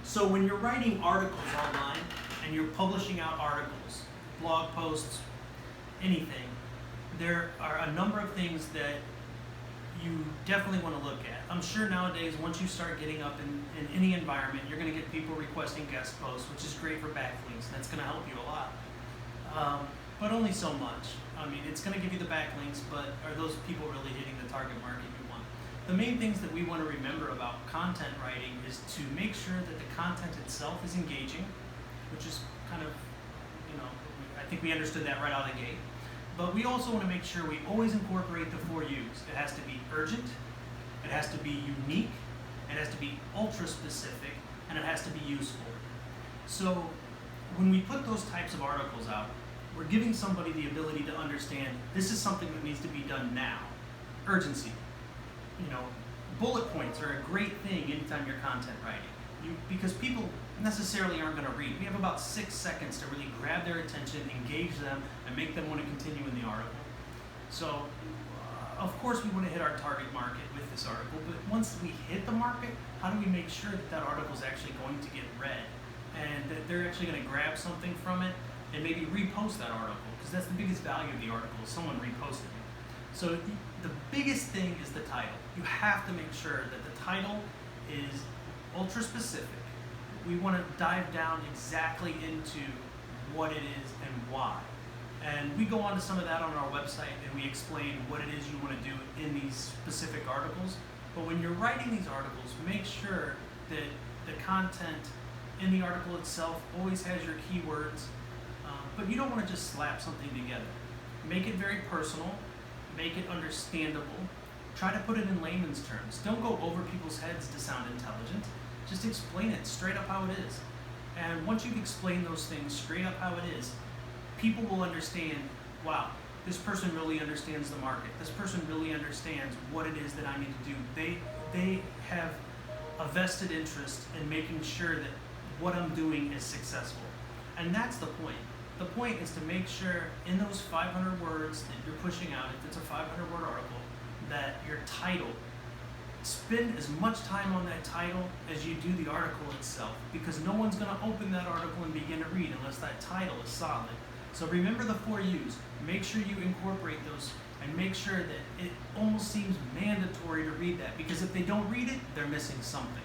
So when you're writing articles online and you're publishing out articles, blog posts, anything, there are a number of things that you definitely want to look at. I'm sure nowadays, once you start getting up in any environment, you're going to get people requesting guest posts, which is great for backlinks, and that's going to help you a lot. But only so much. I mean, it's going to give you the backlinks, but are those people really hitting the target market you want? The main things that we want to remember about content writing is to make sure that the content itself is engaging, which is kind of, I think we understood that right out of the gate. But we also want to make sure we always incorporate the 4 U's. It has to be urgent, it has to be unique, it has to be ultra specific, and it has to be useful. So when we put those types of articles out, we're giving somebody the ability to understand this is something that needs to be done now. Urgency. Bullet points are a great thing anytime you're content writing. Because people necessarily aren't going to read. We have about 6 seconds to really grab their attention, engage them, and make them want to continue in the article. So, of course, we want to hit our target market with this article, but once we hit the market, how do we make sure that that article is actually going to get read and that they're actually going to grab something from it and maybe repost that article? Because that's the biggest value of the article, is someone reposting it. So the biggest thing is the title. You have to make sure that the title is ultra specific. We want to dive down exactly into what it is and why. And we go on to some of that on our website, and we explain what it is you want to do in these specific articles. But when you're writing these articles, make sure that the content in the article itself always has your keywords, but you don't want to just slap something together. Make it very personal, make it understandable, try to put it in layman's terms. Don't go over people's heads to sound intelligent. Just explain it straight up how it is. And once you've explained those things straight up how it is, people will understand, wow, this person really understands the market. This person really understands what it is that I need to do. They have a vested interest in making sure that what I'm doing is successful. And that's the point. The point is to make sure in those 500 words that you're pushing out, if it's a 500-word article, that your title, spend as much time on that title as you do the article itself, because no one's going to open that article and begin to read unless that title is solid. So remember the 4 U's. Make sure you incorporate those and make sure that it almost seems mandatory to read that, because if they don't read it, they're missing something.